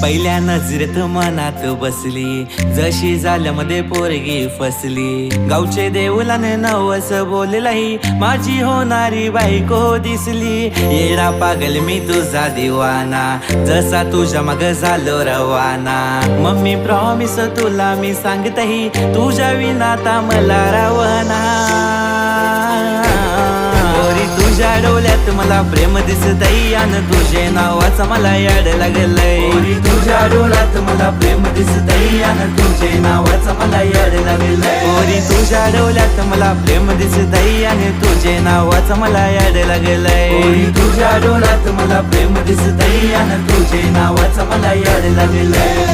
पहिल्या नजरेत मनात बसली, जशी झाल्यामध्ये पोरगी फसली. गावचे देऊलाने नवस बोललाई, माझी होणारी बायको दिसली. येडा पागल मी तुझा दिवाना, जसा तुझ्या मग झालो रवाना. मम्मी प्रॉमिस तुला मी सांगतही, तुझ्या विनाता मला रावना. तुझ्या डोळ्यात मला प्रेम दिसतय, आणि तुझे नावाचं मला याड लागलंय. तुझ्या डोळ्यात मला प्रेम दिसतय, आणि तुझे नावाचं मला याड लागलंय. तुझ्या डोळ्यात मला प्रेम दिसतय, आणि तुझे नावाचं मला याड लागलंय. तुझ्या डोळ्यात मला प्रेम दिसतय, आणि तुझे नावाचं मला याड लागलंय.